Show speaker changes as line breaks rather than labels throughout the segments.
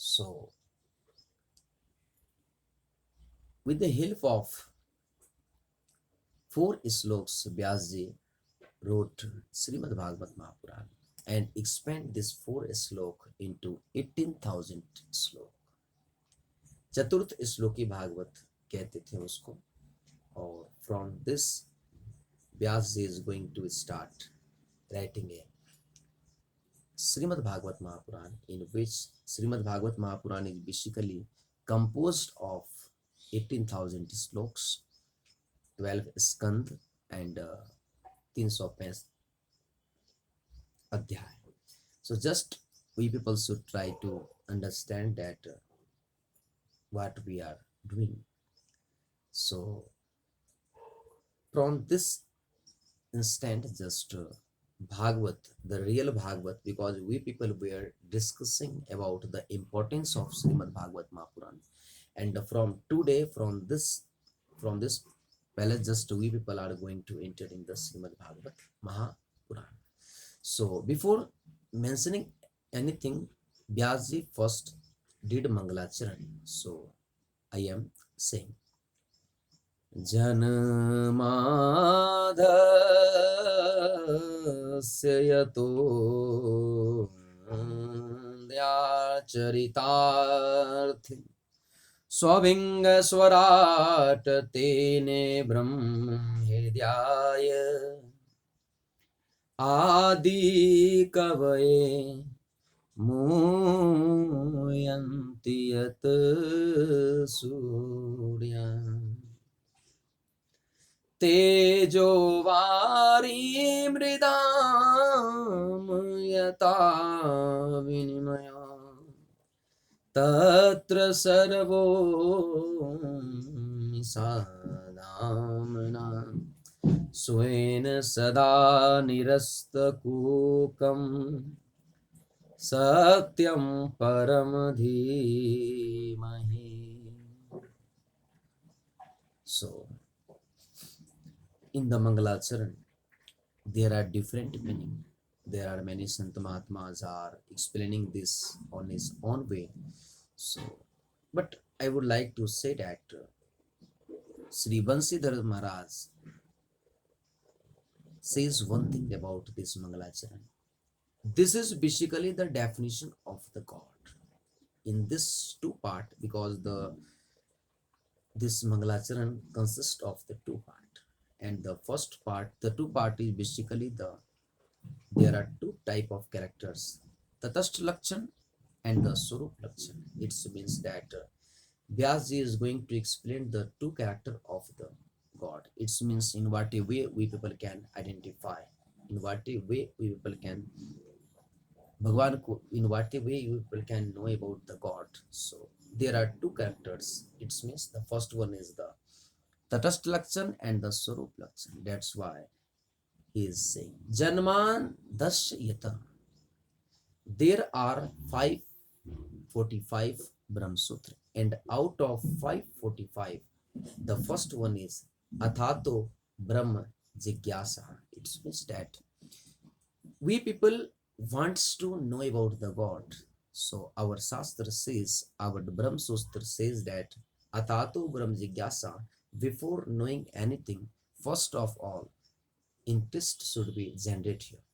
So, with the help of four sloks, Vyasji wrote Srimad Bhagavat Mahapuran and expand this four slok into 18,000 slok. चतुर्थ श्लोकी भागवत कहते थे उसको. और from this Vyasji is going to start writing a Srimad Bhagavat Mahapuran, in which Srimad Bhagavat Mahapuran is basically composed of 18,000 sloks, 12 skand and 365 adhyay. So just we people should try to understand that what we are doing. So from this instant, just Bhagavat, the real Bhagavat, because we people were discussing about the importance of Srimad Bhagavat Mahapuran, and from today, from this palace, just we people are going to enter in the Srimad Bhagavat Mahapuran. So before mentioning anything, Vyasji first did Mangalacharan. So I am saying जनमाधस्य यतो चरितार्थि स्वभिङ्गस्वराट तेने ब्रह्मेद्याय आदि कवये मूयन्ति यत् सूर्या तेजो वारी मृदाम यथा विनिमय तत्र servo सादामना स्वेन सदा निरस्तकूकं सत्यं परम धीमहि. So in the Mangalacharan, there are different meaning. There are many Sant Mahatmas are explaining this on his own way. So, but I would like to say that Sri Bansidhar Maharaj says one thing about this Mangalacharan. This is basically the definition of the God in this two part, because this Mangalacharan consists of the two part. And the first part, the two part is basically there are two type of characters, Tatastha Lakshan and the Swarup Lakshan. It means that Vyasji is going to explain the two character of the God. It means in what a way we people can identify, in what a way we people can Bhagwan, in what way you people can know about the God. So there are two characters. It means the first one is the Tatastha Lakshan and the Swarup Lakshan. That's why he is saying Janman Dashyata. There are 545 Brahm Sutra, and out of 545, the first one is Athato Brahma Jigyasa. It means that we people wants to know about the God. So our Shastra says, our Brahm Sutra says that Athato Brahma Jigyasa, before knowing anything, first of all, interest should be generated here.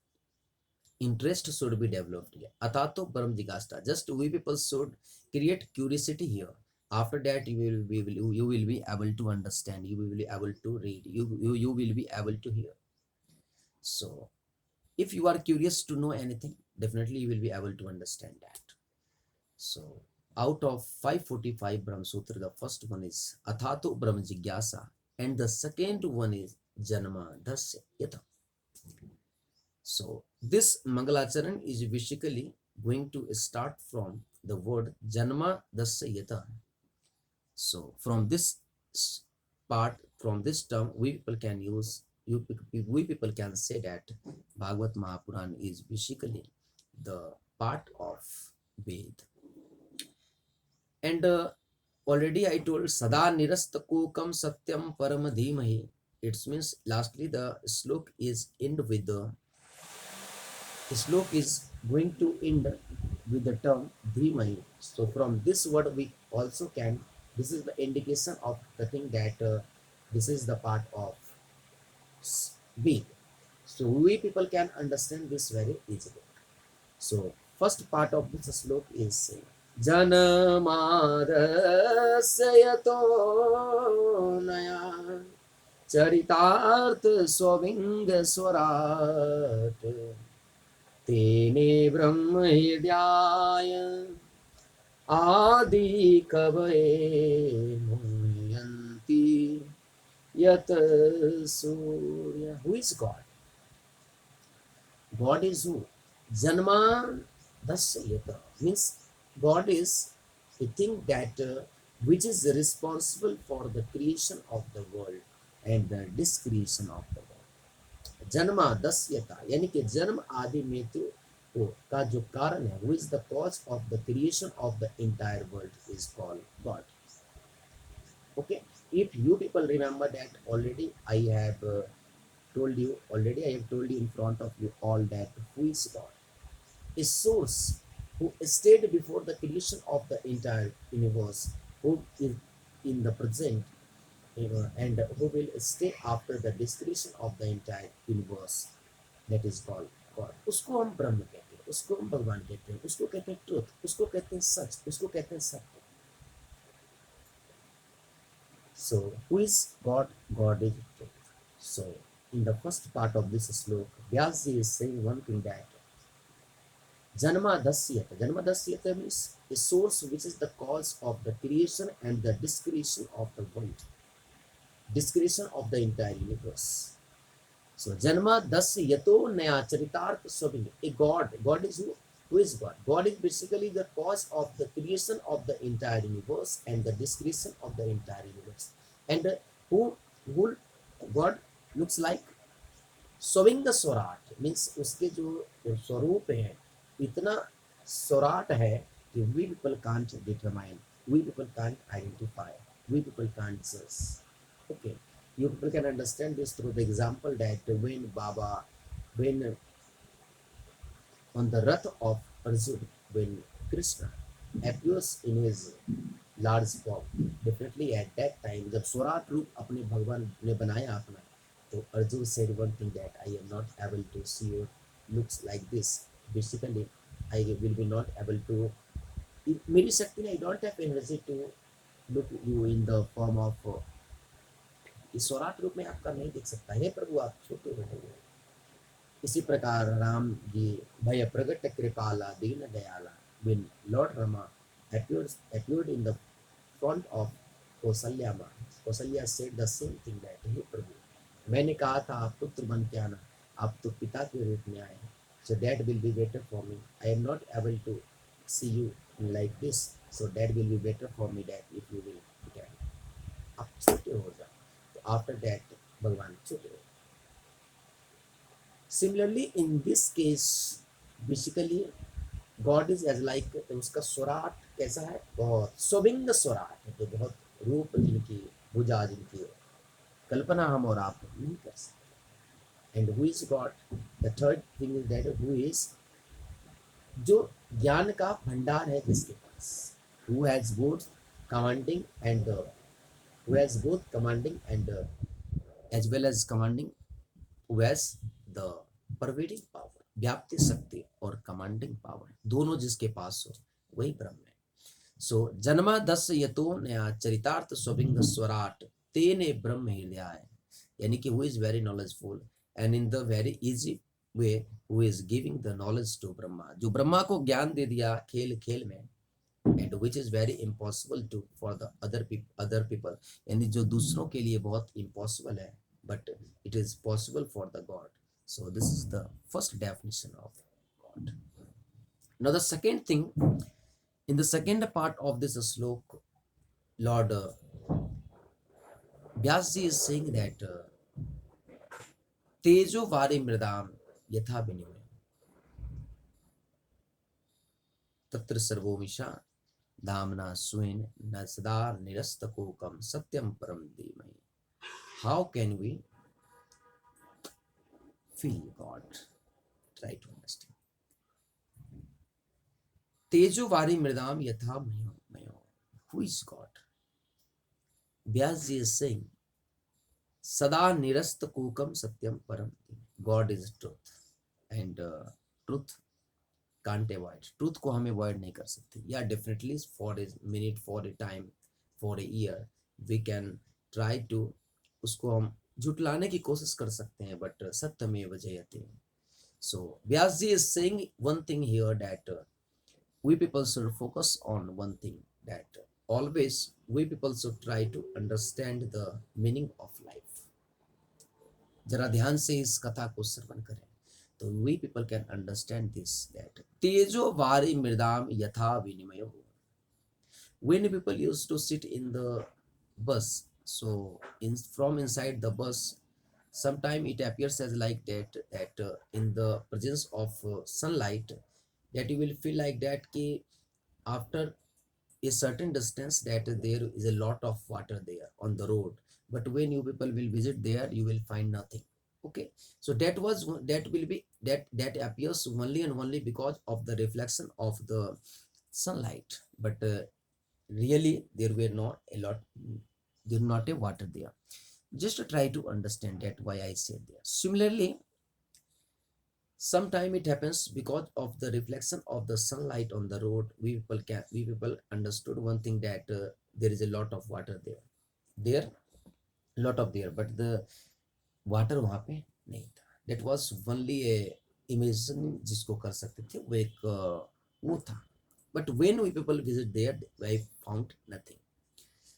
Interest should be developed here. Atato param jigasta. Just we people should create curiosity here. After that, you will be able to understand. You will be able to read. You will be able to hear. So, if you are curious to know anything, definitely you will be able to understand that. So, out of 545 Brahma Sutra, the first one is Athato Brahma Jigyasa, and the second one is Janma Dasya Yatha. So this Mangalacharan is basically going to start from the word Janma Dasya Yata. So from this part, from this term, we people can use, we people can say that Bhagavat Mahapuran is basically the part of Ved. And already I told Sada Nirastakukam Satyam Param Dhimahi. It means lastly the slok is going to end with the term Dhimai. So from this word we also can, this is the indication of the thing that this is the part of being. So we people can understand this very easily. So first part of this sloka is Janamadasya yato naya चरितार्थ स्वविंग स्वराट तेने ब्रह्म हृदयाय आदि कवये मुह्यन्ति यत सूर्य. Who is God? God is who? Janma Dasyata means God is a thing that which is responsible for the creation of the world and the discretion of the world. जन्मा दस्यता यानी कि जन्म आदि मृत्यु को का जो कारण है, who is the cause of the creation of the entire world is called God. Okay, if you people remember that already, I have told you already, I have told you in front of you all that who is God, a source who stayed before the creation of the entire universe, who is in the present, and who will stay after the destruction of the entire universe. That is called God. उसको हम ब्रह्म कहते हैं, उसको हम भगवान कहते हैं, उसको कहते हैं ट्रुथ, उसको कहते हैं सच, उसको कहते हैं सत्य. So who is God? God is truth. So in the first part of this sloka, Vyasji is saying one thing that Janmadasyata means a source which is the cause of the creation and the discretion of the world, discretion of the entire universe. So Janma Dasya Yato Naya Charitarth Swabing. A God. God is who? Who is God? God is basically the cause of the creation of the entire universe and the discretion of the entire universe. And who God looks like? Swing the Swarat means उसके जो स्वरूप है इतना स्वराट है कि we people can't determine, we people can't identify, we people can't judge. Okay, you people can understand this through the example that when on the Rath of Arjun, when Krishna appears in his large form, definitely at that time जब स्वराट रूप अपने भगवान ने बनाया अपना, तो Arjun said one thing that I am not able to see you looks like this. Basically, I will be not able to. मेरी शक्ति नहीं, I don't have energy to look you in the form of इस स्वराट रूप में आपका नहीं दिख सकता है प्रभु, आप छोटे हो गए. इसी प्रकार राम जी भय प्रगट कृपाला दीन दयाला, when Lord Rama appeared in the front of Kaushalya माँ, Kaushalya said the same thing that हे प्रभु, मैंने कहा था आप पुत्र बन के आना, आप तो पिता के रूप में आए, so that will be better for me. I am not able to see you like this, so that will be better for me that if you will can. आप छोटे हो जाओ. तो after that भगवान छोटे हो. Similarly, in this case, basically God is as like उसका स्वराट कैसा है, बहुत स्वभिन्न स्वराट है, तो बहुत रूप जिनकी, भुजा जिनकी कल्पना हम और आप नहीं कर सकते. And who is God? The third thing is that who is, जो ज्ञान का भंडार है जिसके पास, who has both commanding and who has both commanding and as well as commanding, who has the pervading power, व्याप्ति शक्ति और कमांडिंग पावर, दोनों जिसके पास हो वही ब्रह्म है. सो जन्मा दस यतो नया चरितार्थ स्वभिंग स्वराट तेने ब्रह्म हृदयाय, यानी कि who is very knowledgeful and in the very easy way who is giving the knowledge to Brahma, जो ब्रह्मा को ज्ञान दे दिया खेल खेल में, and which is very impossible to for the other people, यानी जो दूसरों के लिए बहुत इम्पॉसिबल है, but it is possible for the God. So this is the first definition of God. Now the second thing, in the second part of this sloka, Lord Vyasji is saying that tejo vari mridam yatha vinimay tatra sarvomisha damna swin nasadar nirastakokam satyam param dhimai. How can we feel God? Try to understand. तेजो वारी मृदाम यथा मयो मयो. Who is God? Vyas ji is saying, सदा निरस्त कूकम सत्यम परम. God is truth and truth can't avoid. Truth को हम avoid नहीं कर सकते. Yeah, definitely for a minute, for a time, for a year, we can try to उसको हम झुटलाने की कोशिश कर सकते हैं, but सत्यमेव जयते. So Vyasji is saying one thing here, that we people should focus on one thing, that always we people should try to understand the meaning of life. जरा ध्यान से इस कथा को श्रवण करें तो we people can understand this, that तेजो वारी मृदाम यथा विनिमयो. When people used to sit in the bus, so from inside the bus, sometime it appears as like that in the presence of sunlight, that you will feel like that ki after a certain distance that there is a lot of water there on the road, but when you people will visit there you will find nothing. Okay, so that will be that appears only and only because of the reflection of the sunlight, but really there were not a lot, there not a water there. Just to try to understand that why I said there. Similarly, sometime it happens because of the reflection of the sunlight on the road, we people understood one thing, that there is a lot of water there lot of there, but the water वहाँ पे नहीं था. That was only a imagination जिसको कर सकते थे, वो एक वो था. But when we people visit there, I found nothing.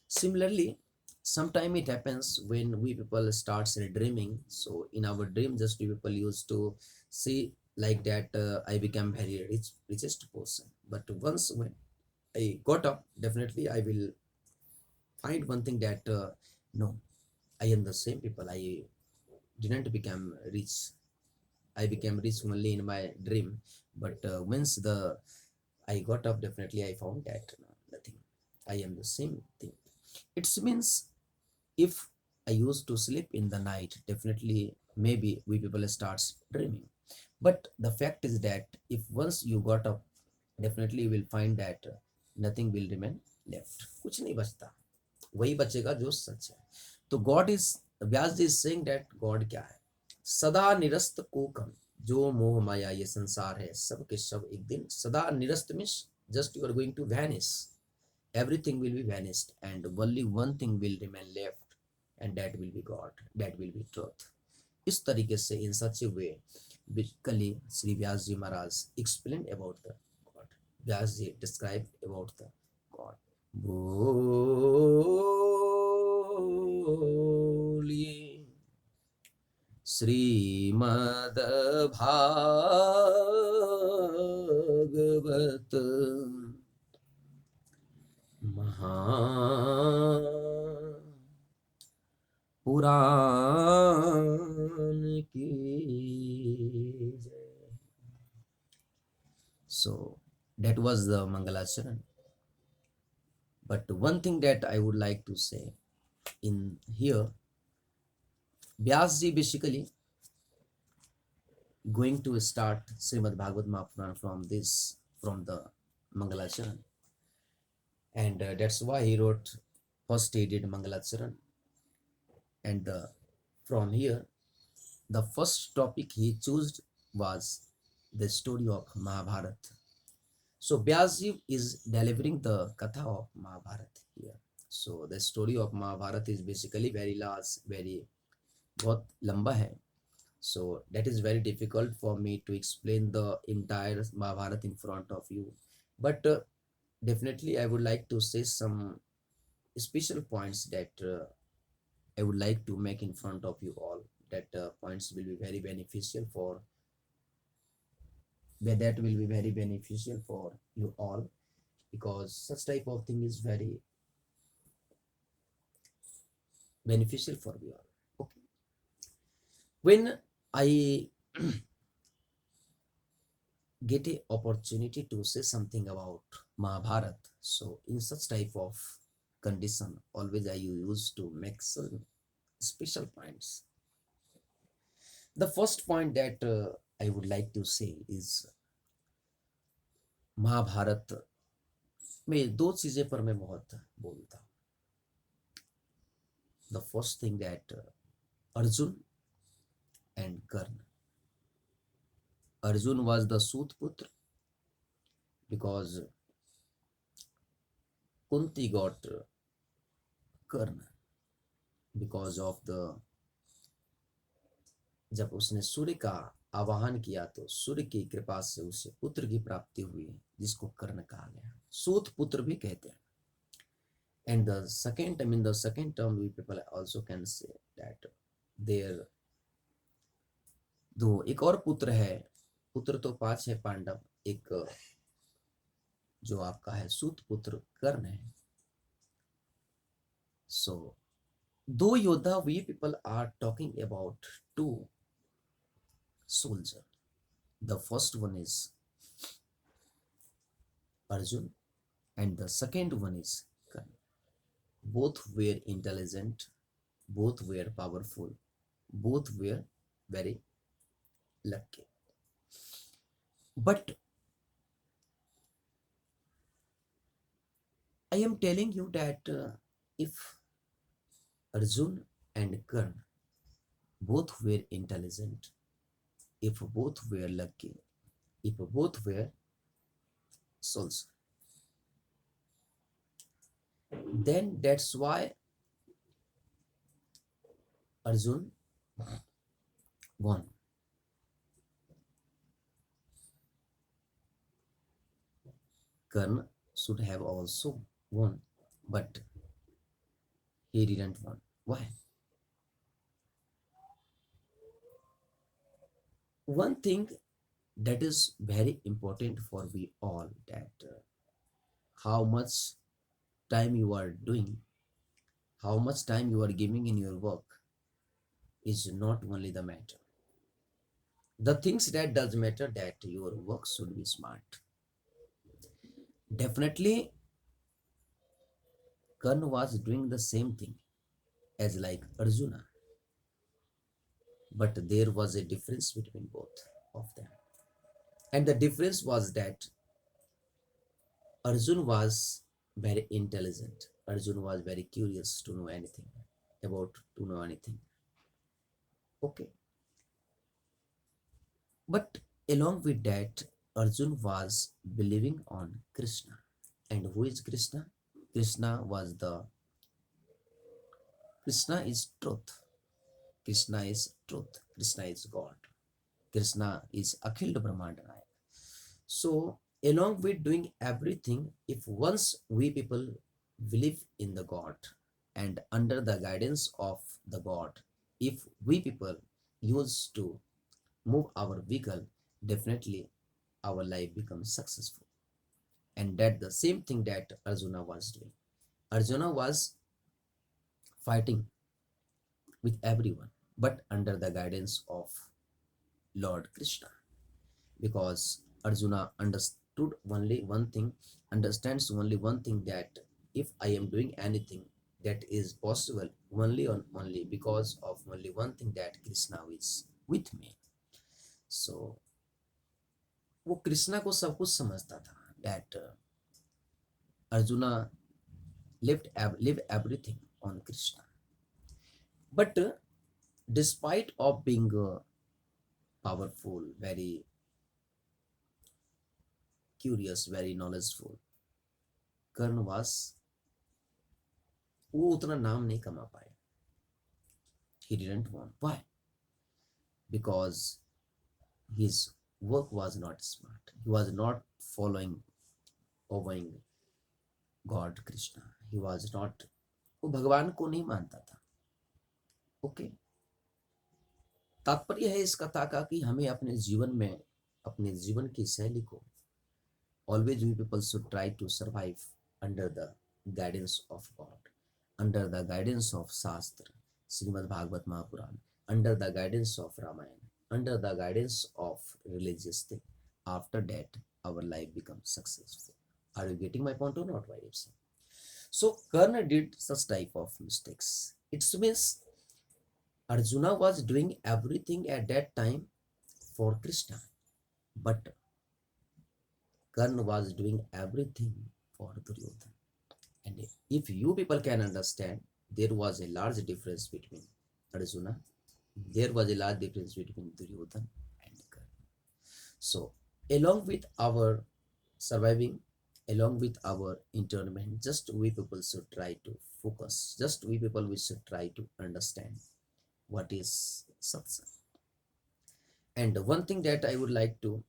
Similarly, sometime it happens when we people starts dreaming. So in our dream, just we people used to see like that I become very richest person. But once when I got up, definitely I will find one thing, that no, I am the same people. I didn't become rich. I became rich only in my dream. But once I got up, definitely I found that no, nothing. I am the same thing. It means if I used to sleep in the night, definitely maybe we people starts dreaming. But the fact is that if once you got up, definitely you will find that nothing will remain left. कुछ नहीं बचता, वही बचेगा जो सच है. तो God is, Vyas ji is saying that God क्या है? सदा निरस्त कोकम, जो मोह माया ये संसार है, सब के सब एक दिन सदा निरस्त means just you are going to vanish. Everything will be vanished and only one thing will remain left, and that will be God, that will be truth. इस तरीके से in such a way basically Sri Vyas Ji Maharaj explained about the God. Vyas Ji described about the God. बोलिए श्रीमद् भागवत महापुराण की जय. So that was the Mangalacharan. But one thing that I would like to say in here, Vyas ji basically going to start Srimad Bhagavad Mahapuran from the Mangalacharan, and that's why he wrote first he did Mangalacharan, and from here the first topic he chose was the story of Mahabharata. So Vyas ji is delivering the katha of Mahabharata here. So the story of Mahabharata is basically very large, very बहुत लंबा है. So that is very difficult for me to explain the entire Mahabharata in front of you. But definitely I would like to say some special points that I would like to make in front of you all. That points will be very beneficial for you all, because such type of thing is very beneficial for you all. Okay. When I get a opportunity to say something about Mahabharata, so in such type of condition, always I used to make some special points. The first point that I would like to say is Mahabharat में दो चीजें पर मैं बहुत बोलता हूँ. The first thing that Arjun and Karna. Arjun was the sut putra because Kunti got Karna because of the, जब उसने सूर्य का आवाहन किया तो सूर्य की कृपा से उसे पुत्र की प्राप्ति हुई जिसको कर्ण कहा गया, सूत पुत्र भी कहते हैं. And the second, I mean the second term we people also can say that there दो एक और पुत्र है. पुत्र तो पांच है पांडव, एक जो आपका है सूत पुत्र कर्ण है. So though Yodha we people are talking about two soldiers. The first one is Arjun and the second one is Karna. Both were intelligent, both were powerful, both were very lucky. But I am telling you that if Arjun and Karna both were intelligent, if both were lucky, if both were souls, then that's why Arjun won. Karna should have also won, but he didn't won. Why? One thing that is very important for we all, that how much time you are doing, how much time you are giving in your work is not only the matter. The things that does matter, that your work should be smart. Definitely Karna was doing the same thing as like Arjuna, but there was a difference between both of them. And the difference was that Arjun was very intelligent. Arjun was very curious to know anything about to know anything. Okay. But along with that, Arjun was believing on Krishna. And who is Krishna? Krishna was the Krishna is truth. Krishna is truth. Krishna is God. Krishna is Akhil Brahmanda Nayak. So, along with doing everything, if once we people believe in the God and under the guidance of the God, if we people use to move our vehicle, definitely our life becomes successful. And that the same thing that Arjuna was doing. Arjuna was fighting with everyone, but under the guidance of Lord Krishna, because Arjuna understood only one thing, understands only one thing, that if I am doing anything, that is possible only because of only one thing, that Krishna is with me. So वो कृष्णा को सब कुछ समझता था, that Arjuna live everything on Krishna. But despite of being powerful, very curious, very knowledgeable, Karna was, वो उतना नाम नहीं कमा पाया. He didn't want. Why? Because his work was not smart. He was not obeying God Krishna. He was not, वो भगवान को नहीं मानता था. ओके. तात्पर्य है इस कथा का कि हमें अपने जीवन में, अपने जीवन की शैली को, always we people should try to survive under the guidance of God, under the guidance of Shastra, Srimad Bhagavad Mahapuran, under the guidance of Ramayana, under the guidance of religious thing. After that, our life becomes successful. Are you getting my point or not, my dear? So Karna did such type of mistakes. It means Arjuna was doing everything at that time for Krishna, but Karna was doing everything for Duryodhana. And if you people can understand, there was a large difference between Arjuna, there was a large difference between Duryodhana and Karna. So, along with our surviving, along with our internment, just we people should try to focus. Just we people we should try to understand what is satsang. And one thing that I would like to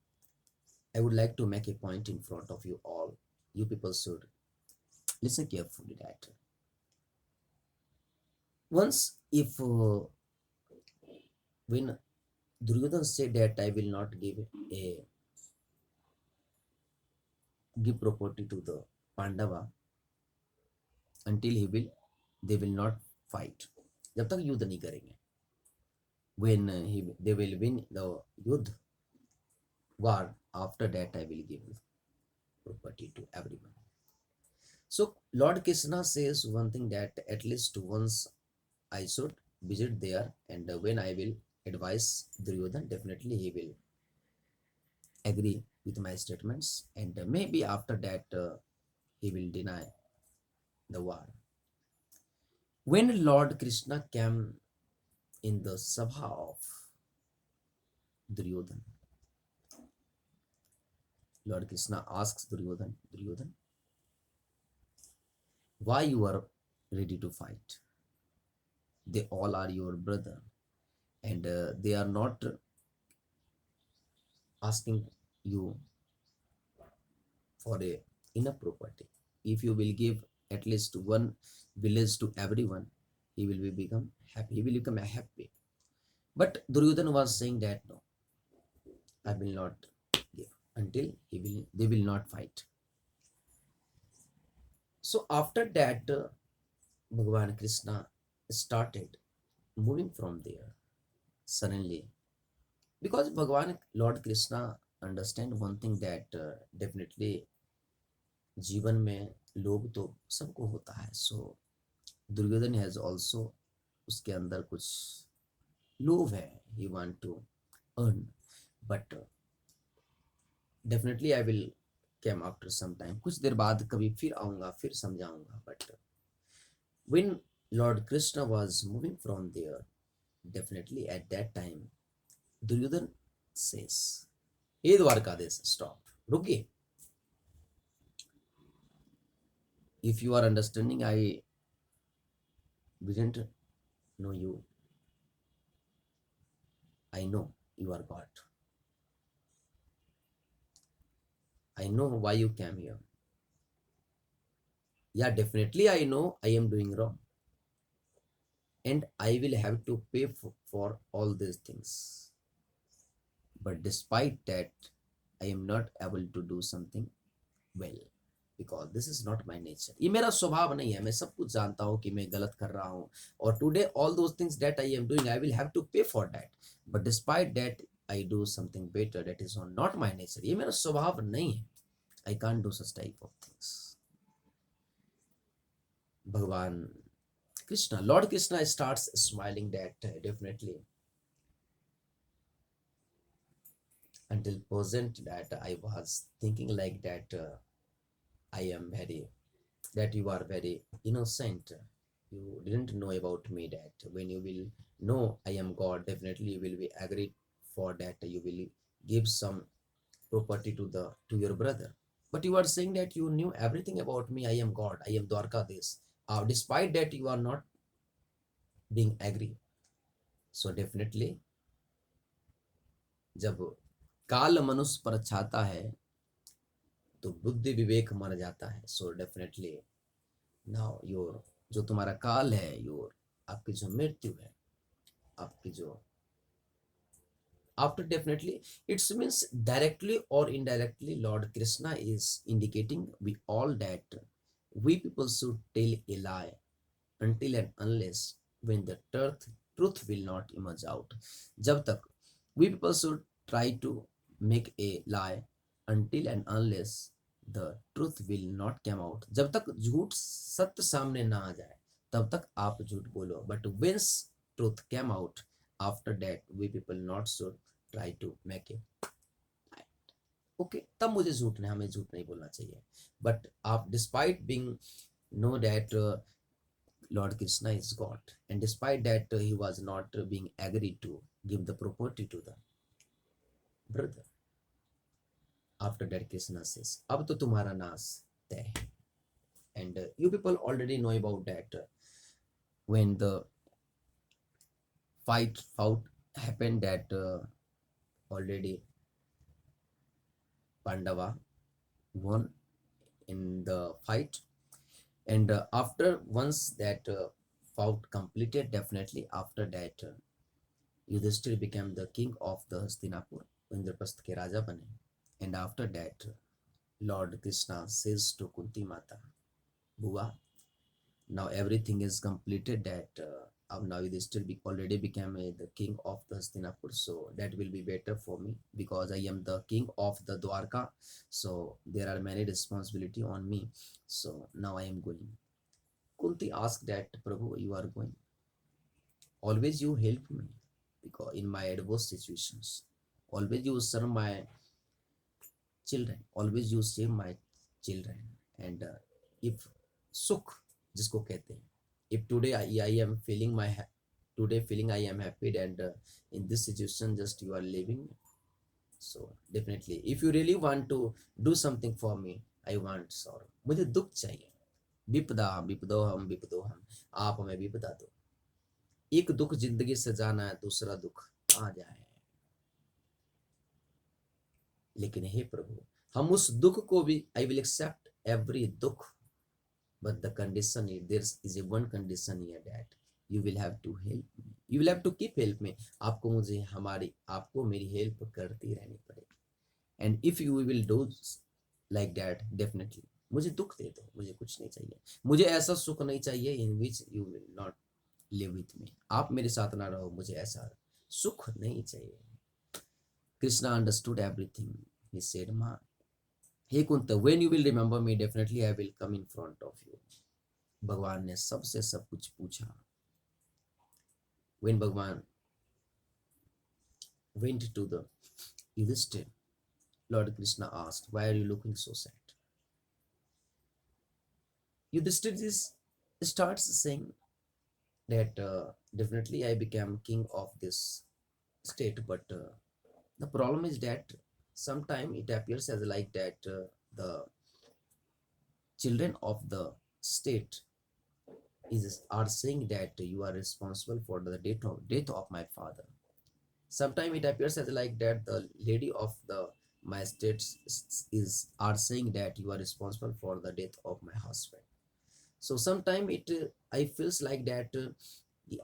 make a point in front of you all. You people should listen carefully that once if when Duryodhana said that I will not a give property to the Pandava until they will not fight. जब तक युद्ध नहीं करेंगे. When they will win the युद्ध war, after that I will give property to everyone. So Lord Krishna says one thing that at least once I should visit there, and when I will advise Duryodhana, definitely he will agree with my statements, and maybe after that he will deny the war. When Lord Krishna came in the sabha of Duryodhana, Lord Krishna asks Duryodhana, Duryodhana, why you are ready to fight? They all are your brother, and they are not asking you for a enough property. If you will give at least one village to everyone, he will become happy. He will become happy. But Duryodhana was saying that no, I will not give until they will not fight. So after that, Bhagavan Krishna started moving from there suddenly, because Bhagavan Lord Krishna understand one thing that definitely जीवन में लोभ तो सबको होता है. सो Duryodhan has also उसके अंदर कुछ लोभ है. He want to earn, but definitely I will came after some time. कुछ देर बाद कभी फिर आऊंगा, फिर समझाऊंगा. But when lord Krishna was moving from there, definitely at that time Duryodhan says, hey Dwarkadhish, stop, रुकिए. If you are understanding, I didn't know you. I know you are God. I know why you came here. Yeah, definitely I know I am doing wrong. And I will have to pay for all these things. But despite that, I am not able to do something well. Because this is not my nature. ये मेरा स्वभाव नहीं है. मैं सब कुछ जानता हूँ कि मैं गलत कर रहा हूँ. और today all those things that I am doing, I will have to pay for that. But despite that, I do something better. That is not my nature. ये मेरा स्वभाव नहीं है. I can't do such type of things. भगवान Krishna, Lord Krishna starts smiling that definitely until present that I was thinking like that I am that you are very innocent. You didn't know about me, that when you will know I am God, definitely you will be agreed for that. You will give some property to your brother. But you are saying that you knew everything about me. I am God. I am Dwarkadhish. Despite that, you are not being agree. So definitely, जब काल मनुष्य पर छाता है तो बुद्धि विवेक मर जाता है. सो डेफिनेटली नाउ योर जो तुम्हारा काल है, योर आपकी जो मृत्यु है, आपकी जो after, definitely it means directly or indirectly Lord Krishna is indicating we all that we people should tell a lie until and unless when the truth will not emerge out. जब तक we people should try to make a lie until and unless the truth will not come out. जब तक झूठ सत्य सामने ना आ जाए तब तक आप झूठ बोलो. But once truth came out, after that we people not should try to make it lie. Okay, तब मुझे झूठ नहीं, हमें झूठ नहीं बोलना चाहिए. बट आप despite being know that Lord Krishna is God, and despite that he was not being agreed to give the property to the brother. After that Krishna says, अब तो तुम्हारा नाश तय है. And you people already know about that. When the fight happened, that already Pandava won in the fight. And after once that fight completed, definitely after that Yudhishthir became the king of the Hastinapur. Indraprastha के राजा बने. And after that Lord Krishna says to Kunti Mata, Bua, now everything is completed, that now Yudhishthir already became the king of the Hastinapur, so that will be better for me because I am the king of the Dwarka, so there are many responsibility on me, so now I am going. Kunti asked that, Prabhu, you are going, always you help me because in my adverse situations, always you serve my children, always you save my children. And if sukh जिसको कहते हैं, if today I am feeling today feeling I am happy, and in this situation just you are living, so definitely if you really want to do something for me, I want sorrow, मुझे दुख चाहिए. विपदा विपदो हम विपदो हम, आप हमें विपदा दो. एक दुख जिंदगी से जाना है, दूसरा दुख आ जाए. लेकिन हे प्रभु, हम उस दुख को भी, आई विल एक्सेप्ट एवरी दुख, but the condition is, there is a one condition here, that you will have to help me, you will have to keep help me. आपको मुझे आपको मेरी हेल्प करती रहनी पड़ेगी. and if you will do like that, definitely मुझे दुख दे दो, मुझे कुछ नहीं चाहिए, मुझे ऐसा सुख नहीं चाहिए in which you will not live with me. आप मेरे साथ ना रहो, मुझे ऐसा सुख नहीं चाहिए. Krishna understood everything. He said, Ma, hey Kunta, when you will remember me, definitely I will come in front of you. भगवान ने सबसे सब कुछ पूछा. When Bhagwan went to the Yudhishthir, Lord Krishna asked, why are you looking so sad? Yudhishthir starts saying that definitely I became king of this state, but the problem is that sometimes it appears as like that the children of the state are saying that you are responsible for the death of my father. Sometimes it appears as like that the lady of the my states are saying that you are responsible for the death of my husband. So sometimes it I feels like that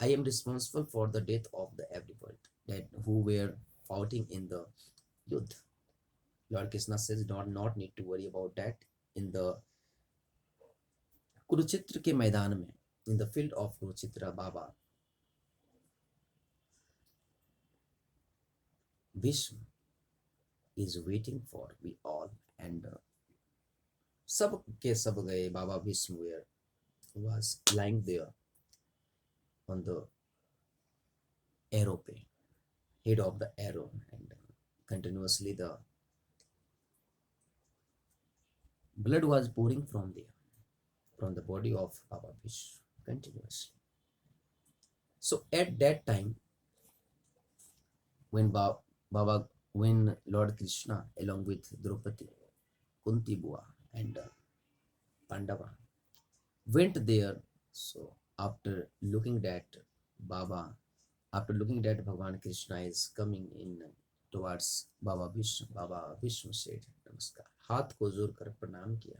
I am responsible for the death of the everyone that who were fighting in the youth. Lord Krishna says not need to worry about that. In the Kurukshetra के मैदान में, in the field of Kurukshetra, Baba Bhishma is waiting for we all, and सब के सब गए. Baba Bhishma was lying there on the arrow head of the arrow, and continuously the blood was pouring from the body of Baba Bhishma continuously. So at that time, when when Lord Krishna along with Draupadi, Kunti Bua, and Pandava went there, so after looking that Bhagavan Krishna is coming in towards Baba Vishnu said नमस्कार, हाथ को जोड़ कर प्रणाम किया.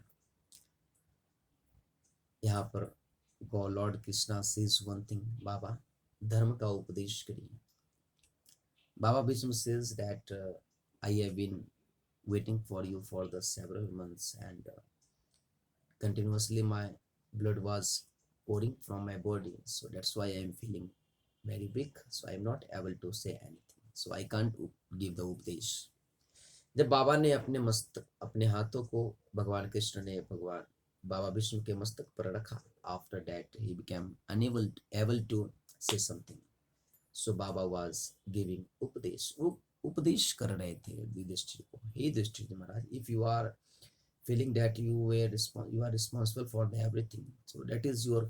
यहाँ पर lord Krishna says one thing, बाबा धर्म का उपदेश करिए. Baba Vishnu says that I have been waiting for you for the several months, and continuously my blood was pouring from my body, so that's why I am feeling very weak, so I am not able to say anything, so I can't give the उपदेश. जब बाबा ने अपने हाथों को भगवान कृष्ण ने बाबा विष्णु के मस्तक पर रखा, after that he became able to say something. So Baba was giving उपदेश. वो उपदेश कर रहे थे युधिष्ठिर को, हे Yudhishthira Maharaj, if you are feeling that you are responsible for the everything, so that is your,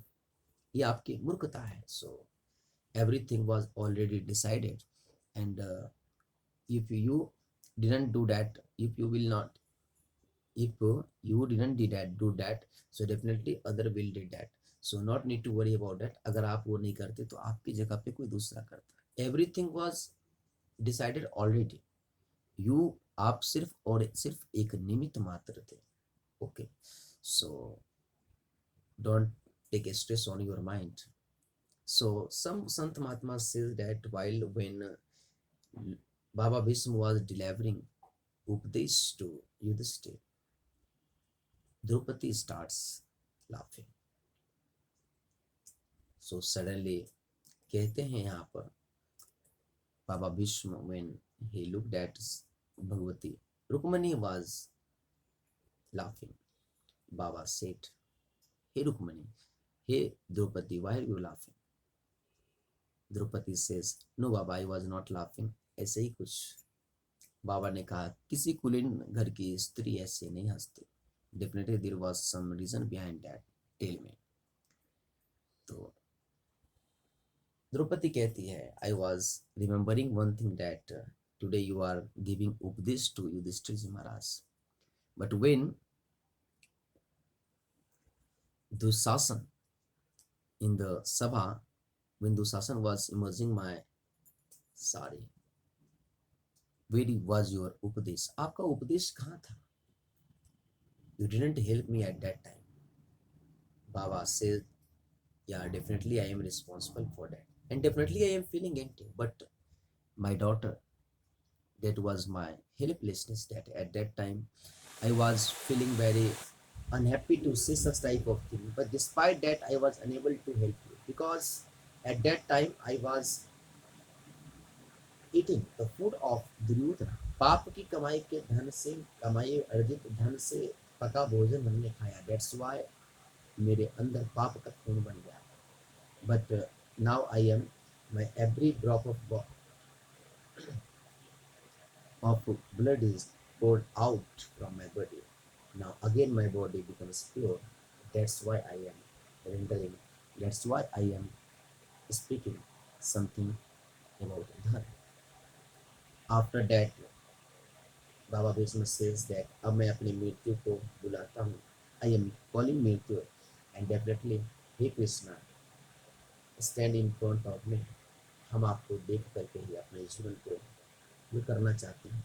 ये आपकी मूर्खता है. So everything was already decided, and if you didn't do that, if you will not, if you didn't do that, so definitely other will did that. So not need to worry about that. अगर आप वो नहीं करते तो आपकी जगह पे कोई दूसरा करता. Everything was decided already. You, आप सिर्फ और सिर्फ एक निमित्त मात्र थे. Okay, so don't take a stress on your mind. So some Sant Mahatma says that while when Baba Bhishma was delivering Upadesh to Yudhishthir, Draupadi starts laughing. So suddenly कहते हैं यहाँ पर Baba Bhishma, when he looked at Bhagavati, Rukmani was laughing. Baba said, "Hey Rukmani, hey Draupadi, why are you laughing?" Draupadi says, "No Baba, I was not laughing." ऐसे ही कुछ बाबा ने कहा, किसी कुलीन घर की स्त्री ऐसे नहीं हंसती. Definitely there was some reason behind that. Tell me. तो द्रौपदी कहती है, I was remembering one thing that today you are giving उपदेश to Yudhishthir Ji Maharaj. But when Dushasan in the Sabha, when Dushasan was emerging my, sorry, where was your उपदेश? आपका उपदेश कहाँ था? You didn't help me at that time. Baba said, yeah, definitely I am responsible for that. And definitely I am feeling empty. But my daughter, that was my helplessness, that at that time I was feeling very unhappy to see such type of thing. But despite that, I was unable to help you because at that time I was eating the food of Duryodhana. पाप की कमाई के धन से, कमाई अर्जित धन से पका भोजन हमने खाया. That's why मेरे अंदर पाप का खून बन गया. But now I am, my every drop of blood is poured out from my body. Now again my body becomes pure. That's why I am rendering. That's why I am speaking something about dharma. After that, Baba Bhishma says that अब मैं अपनी मृत्यु को बुलाता हूँ. I am calling मृत्यु, and definitely, hey Krishna, stand in front of me. हम आपको देख करके ही अपने जीवन को ये करना चाहते हैं.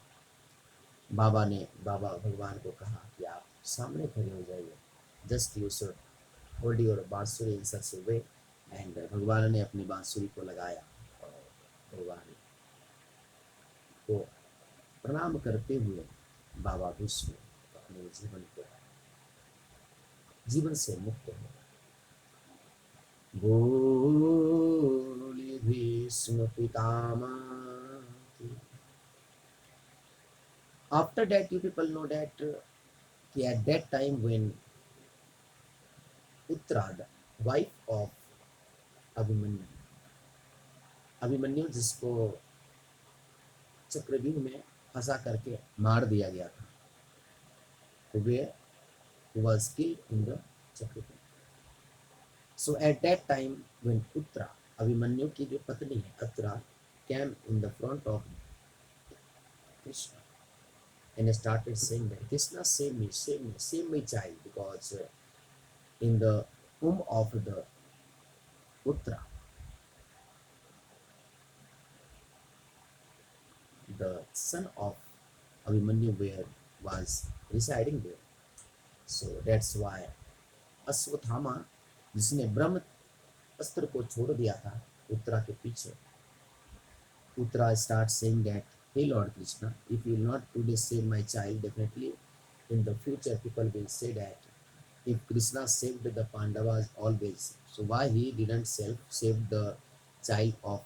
बाबा ने, बाबा भगवान को कहा कि आप सामने खड़े हो जाइए. Just you should hold your बांसुरी इन सच ए वे. एंड भगवान ने अपनी बांसुरी को लगाया और भगवान को प्रणाम करते हुए बाबा विष्णु अपने जीवन से मुक्त हो. बोले Bhishma Pitamah. After that, you people know that at that time when Uttara, the wife of Abhimanyu, Abhimanyu जिसको चक्रव्यूह में फंसा करके मार दिया गया था, where he was killed in the चक्रव्यूह. So at that time when Uttara, Abhimanyu की जो पत्नी है Uttara, came in the front of Krishna and started saying that Krishna, save me, save my child, because in the womb of the Uttara, the son of Abhimanyu was residing there. So that's why Ashwatthama, जिसने ब्रह्म अस्त्र को छोड़ दिया था उत्तरा के पीछे, Uttara starts saying that, hey Lord Krishna, if you will not today save my child, definitely in the future people will say that if Krishna saved the Pandavas always, so why he didn't save the child of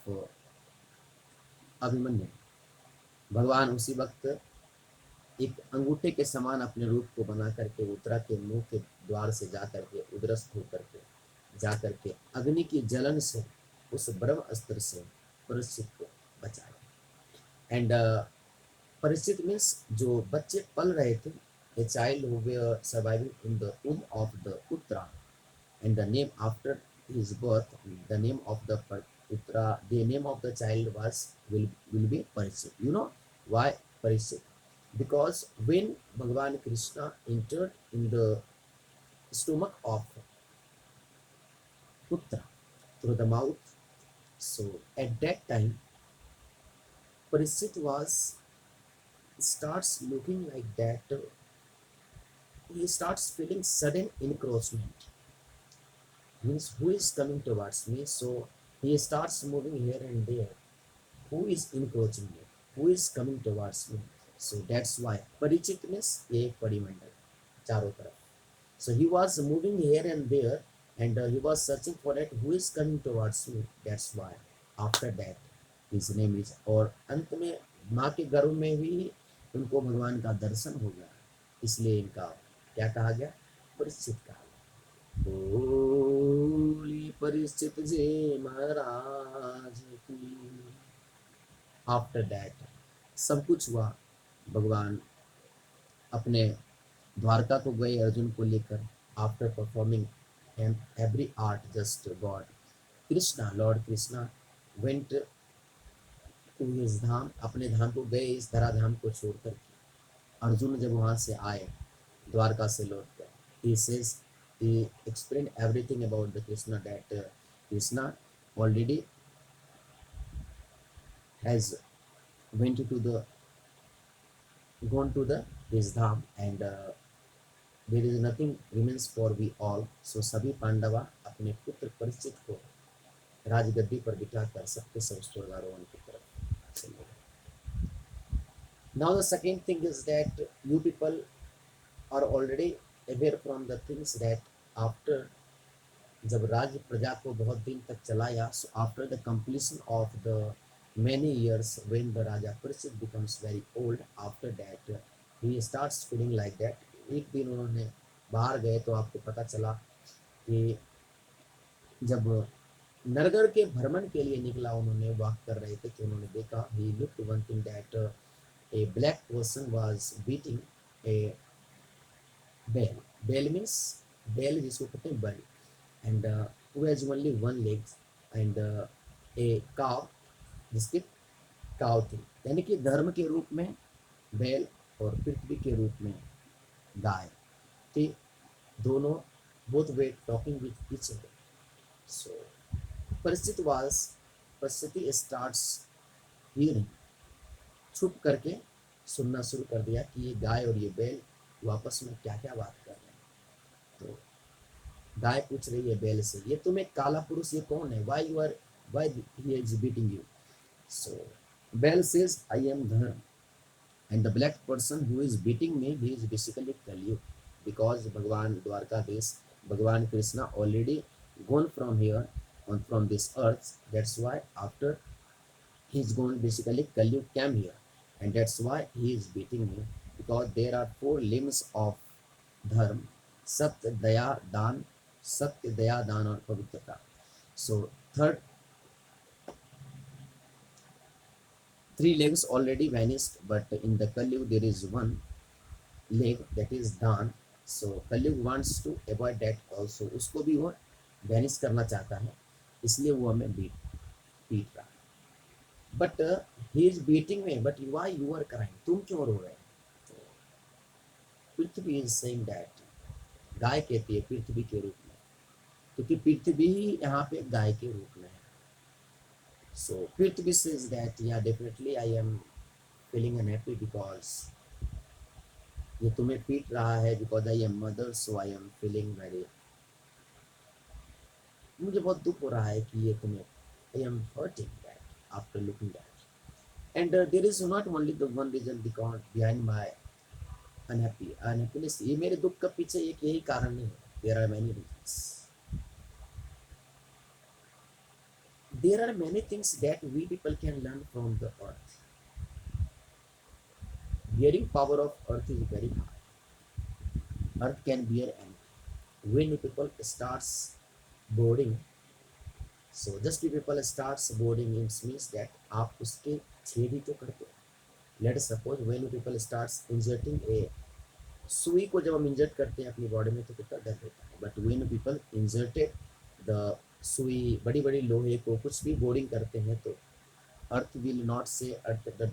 Abhimanyu. भगवान उसी वक्त एक अंगूठे के समान अपने रूप को बना करके उत्तरा के मुंह के द्वार से जा करके उदरस्थ होकर के जा करके अग्नि की जलन से उस ब्रह्म अस्त्र से परीक्षित को बचाया. एंड परिचित मीन्स जो बच्चे पल रहे थे, a child who way surviving in the womb of the Putra, and the name after his birth, the name of the Putra, the name of the child will be Parikshit. You know why Parikshit? Because when Bhagavan Krishna entered in the stomach of Putra through the mouth, so at that time Parikshit was starts looking like that. He starts feeling sudden encroachment. Means who is coming towards me? So he starts moving here and there. Who is encroaching me? Who is coming towards me? So that's why परिचित means एक परिमंडल चारों तरफ. So he was moving here and there, and he was searching for that who is coming towards me. That's why after that his name is. और अंत में माँ के गर्भ में ही उनको भगवान का दर्शन हो गया, इसलिए इनका क्या कहा गया? परिचित कहा गया. बोली परिचित जी महाराज की. आफ्टर दैट सब कुछ हुआ. भगवान अपने द्वारका को गए अर्जुन को लेकर. After performing every art just god Krishna, lord Krishna went to his dham, अपने धाम को गए इस धराधाम को छोड़कर. अर्जुन जब वहां से आए द्वारका से लौट कर, he says he explained everything about the Krishna, that Krishna already has went to the gone to the his dham, and there is nothing remains for we all. So सभी पांडवा अपने पुत्र परिचित को राजगद्दी पर बिठाकर सबके सब स्वर्गारोहण की तरफ चले गए. Now the second thing is that you people are already aware from the things that after जब राज्य प्रजा को बहुत दिन तक चलाया, so after the completion of the many years when the Raja Parishit becomes very old, after that he starts feeling like that. एक दिन उन्होंने बाहर गए तो आपको पता चला कि जब नरगढ़ के भ्रमण के लिए निकला, उन्होंने वॉक कर रहे थे तो उन्होंने देखा, he looked one thing that a black person was beating a bell. Bell means bell जिसको कहते हैं बल, and who has only one leg, and a cow जिसके काव थी. यानी कि धर्म के रूप में बैल और पृथ्वी के रूप में गाय थी. दोनों both were talking with each other. So परिस्थिति starts hearing, छुप करके सुनना शुरू कर दिया कि ये गाय और ये बैल आपस में क्या क्या बात कर रहे हैं. तो गाय पूछ रही है बैल से, ये तुम्हें काला पुरुष ये कौन है? why he is beating you? So Bell says, I am Dharma, and the black person who is beating me, he is basically Kali, because Bhagwan Dwarkadish, Bhagwan Krishna already gone from here, from this earth. That's why after he's gone, basically Kali came here, and that's why he is beating me, because there are four limbs of Dharma: Satya, Daya, Dan, Satya, Daya, Dan, or Pavitrata. So third three legs already vanished, but in the Kalyug there is one leg, that is Dan. So Kalyug wants to avoid that also. उसको भी वो vanish करना चाहता है, इसलिए वो हमें पीट रहा है. But he is beating me. But why you are crying? तुम क्यों रो रहे हैं? तो पृथ्वी is saying that, गाय कहती है पृथ्वी के रूप में, क्योंकि पृथ्वी ही यहाँ पे गाय के रूप में है. So Prithvi says that, yeah, definitely I am feeling unhappy because ये तुम्हें पीट रहा है, because I am mother, so I am feeling very, मुझे बहुत दुख हो रहा है कि ये तुम्हें, I am hurting that after looking that. And there is not only the one reason behind my unhappiness. ये मेरे दुख का पीछे एक यही कारण नहीं है. There are many reasons. There are many things that we people can learn from the earth. Bearing power of earth is very high. Earth can bear anything. When people starts boarding, so just people starts boarding, it means that आप उसके छेद ही तो करते हो. Let suppose when people starts inserting a, सुई को जब हम इंजर्ट करते हैं अपनी बॉडी में तो कितना दर्द होता है, but when people inserted the सुई, बड़ी बड़ी लोहे को कुछ भी बोरिंग करते हैं तो अर्थ will not say, earth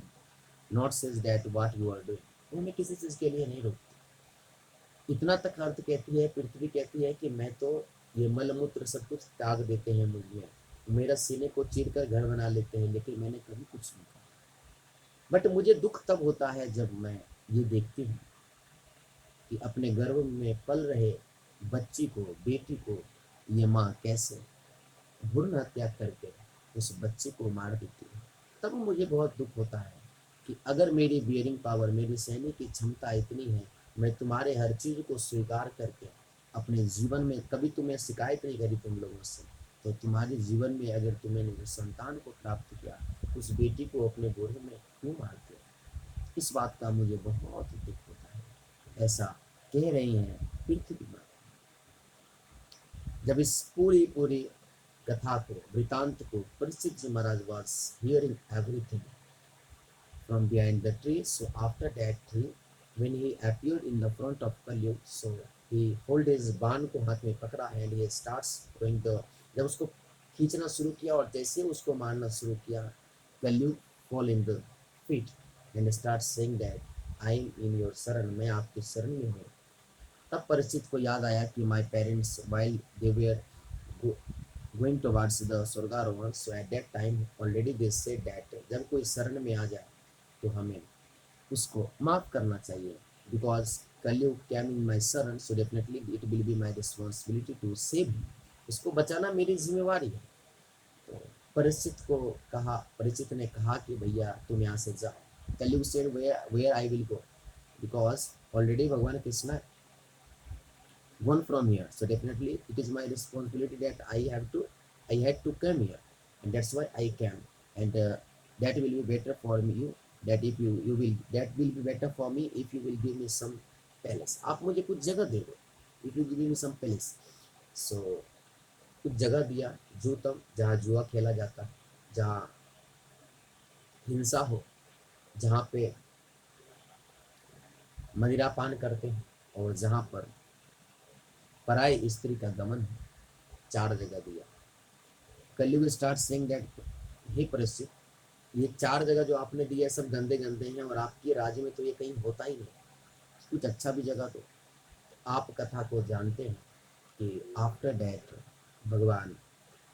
not says that what you are doing, वो हमें किसी चीज के लिए नहीं रोकती। इतना तक अर्थ कहती है, पृथ्वी कहती है कि मैं तो ये मलमूत्र सब कुछ त्याग देते हैं मुझ में, मेरा सीने को चीर कर घर बना लेते हैं, लेकिन मैंने कभी कुछ नहीं कहा। बट मुझे दुख तब होता है जब मैं ये देखती हूँ कि अपने गर्भ में पल रहे बच्ची को, बेटी को ये माँ कैसे भ्रूण हत्या करके उस बच्चे को मार देती है। तब मुझे बहुत दुख होता है कि अगर मेरी बियरिंग पावर, मेरी सहने की क्षमता इतनी है, मैं तुम्हारे हर चीज को स्वीकार करके अपने जीवन में कभी तुम्हें शिकायत नहीं करी तुम लोगों से, तो तुम्हारे जीवन में अगर तुमने उस संतान को प्राप्त किया, उस बेटी को अपने गोद में क्यों मारते हो? इस बात का मुझे बहुत दुख होता है। ऐसा कह रही हैं पृथ्वी माँ। जब इस पूरी पूरी कथा को, वृतांत को, परिचित जी महाराज was hearing everything from behind the tree. So after that tree, when he appeared in the front of Kalyug, so he hold his बाण को हाथ में पकड़ा and he starts going the, जब उसको खींचना शुरू किया और जैसे उसको मारना शुरू किया, Kalyug fall in the feet and start saying that I am in your शरण, मैं आपकी शरण में हूँ। तब परिचित को याद आया कि my parents while they were going towards the swargarohan, so at that time already they said that जब कोई शरण में आ जाए तो हमें उसको माफ करना चाहिए, बिकॉज कलयुग cam in my sharan, so definitely it will be my responsibility to save him, उसको बचाना मेरी जिम्मेवारी है। तो परिचित को कहा, परिचित ने कहा कि भैया तुम यहाँ से जाओ। Kalyug said where I will go, because already Bhagwan Krishna gone from here, so definitely it is my responsibility that I had to come here, and that's why I came. And that will be better for me, you, that if you will, that will be better for me if you will give me some palace, आप मुझे कुछ जगह दे दो, if you give me some palace। so कुछ जगह दिया, जूतम, जहाँ जुआ खेला जाता है, जहाँ हिंसा हो, जहाँ पे मदिरा पान करते हैं, और जहाँ पर पराई स्त्री का दमन है, 4 जगह दिया। कलयुग स्टार्ट सेइंग दैट हे परिचित, ये 4 जगह जो आपने दिया है सब गंदे गंदे हैं, और आपके राज्य में तो ये कहीं होता ही नहीं, कुछ अच्छा भी जगह दो। आप कथा को जानते हैं कि आफ्टर दैट भगवान,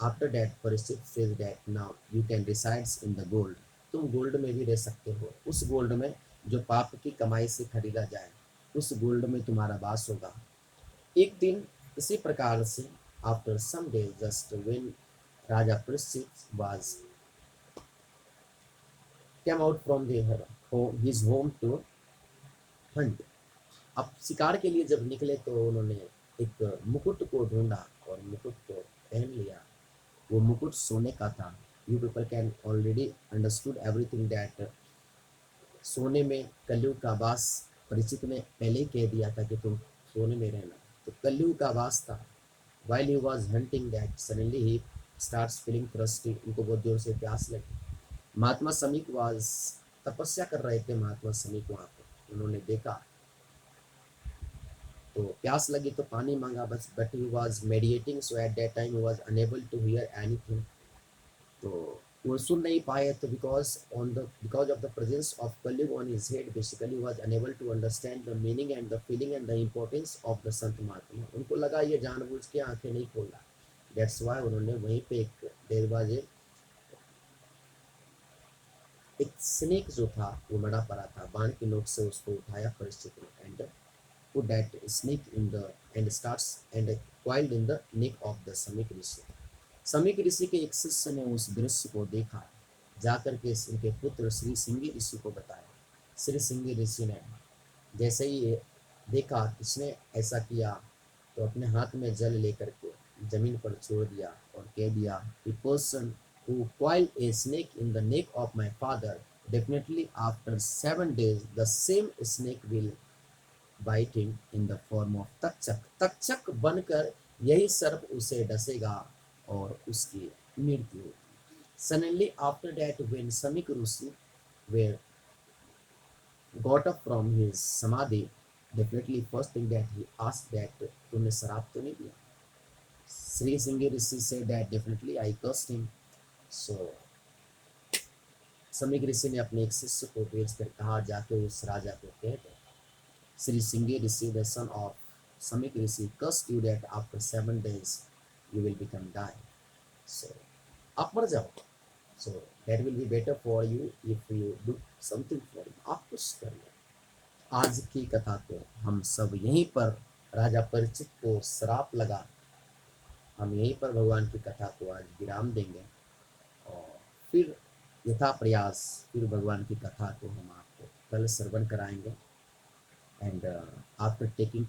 आफ्टर दैट परिचित says that now you can resides in the gold, तुम गोल्ड में भी रह सकते हो, उस गोल्ड में जो पाप की कमाई से खरीदा जाए, उस गोल्ड में तुम्हारा वास होगा। एक दिन इसी प्रकार से after some day just when raja Parichit was came out from his home to hunt। अब शिकार के लिए जब निकले तो उन्होंने एक मुकुट को ढूंढा और मुकुट को पहन लिया। वो मुकुट सोने का था। You people can already understood everything that सोने में कलयुग का वास, परिचित ने पहले ही कह दिया था कि तुम सोने में रहना, तो कलयुग का वास था। while he was hunting that suddenly he starts feeling thirsty, उनको बहुत जोर से प्यास लगी। महात्मा समीक वाज, तपस्या कर रहे थे महात्मा समीक वहाँ पे, उन्होंने देखा तो प्यास लगी तो पानी मांगा, बस but he was meditating, so at that time he was unable to hear anything. तो वो सुन नहीं पाए, तो because of the presence of Kalyug on his head, basically was unable to understand the meaning and the feeling and the importance of the sant mahatma. उनको लगा ये जानबूझ के आंखें नहीं खोल रहा, दैट्स वाई उन्होंने वहीं पे एक देर बाद एक स्नेक जो था वो मरा पड़ा था, बाण की नोक से उसको उठाया परिस्थिति ने, and put that snake in the end starts and coiled in the neck of the Samik ऋषि। समीक ऋषि के एक शिष्य ने उस दृश्य को देखा, जाकर के उनके पुत्र श्री सिंगी ऋषि को बताया। श्री सिंगी ऋषि ने जैसे ही देखा किसने ऐसा किया, तो अपने हाथ में जल लेकर के जमीन पर छोड़ दिया और कह दिया, "A person who coiled a snake in the neck of my father, definitely after 7 days the same snake will bite him in the form of Takshak, Takshak बनकर यही सर्प उसे डसेगा और उसकी मृत्यु होगी। Suddenly after that when Samik Rishi were got up from his samadhi, definitely first thing that he asked that तुमने शराब तो नहीं पिया? Sri Singh Rishi said that definitely I cursed him. So Samik ऋषि ने अपने एक शिष्य को भेजकर कहा जाके उस राजा को कह दो Sri Singh Rishi the son of Samik Rishi cursed you that after 7 days you will become die. So आप मर जाओ. So that will be better for you if you do something for him. आप कुछ कर लो. आज की कथा को हम सब यहीं पर राजा परीक्षित को श्राप लगा, हम यहीं पर भगवान की कथा को आज विराम देंगे और फिर यथा प्रयास फिर भगवान की कथा को हम आपको कल श्रवण कराएंगे. And after taking a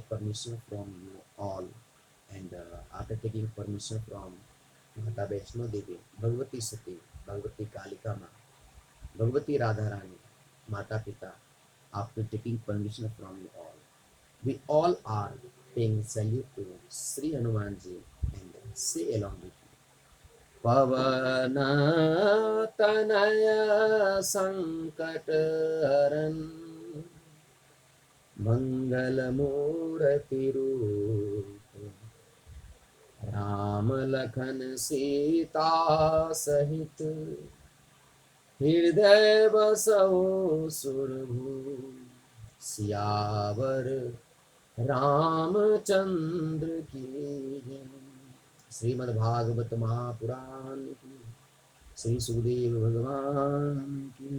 permission from you all, and after taking permission from Mata Vaishno Devi, Bhagavati Sati, Bhagavati Kalika Ma, Bhagavati Radharani, Mata Pita, after taking permission from you all, we all are paying salute to Sri Hanumanji and say along with you. Pavana Tanaya Sankataran मंगलमूर्ति रूप राम लखन सीता सहित हृदय बसो सुरभूप सियावर रामचंद्र की जय. श्रीमद्भागवत महापुराण की, श्री सुखदेव भगवान की.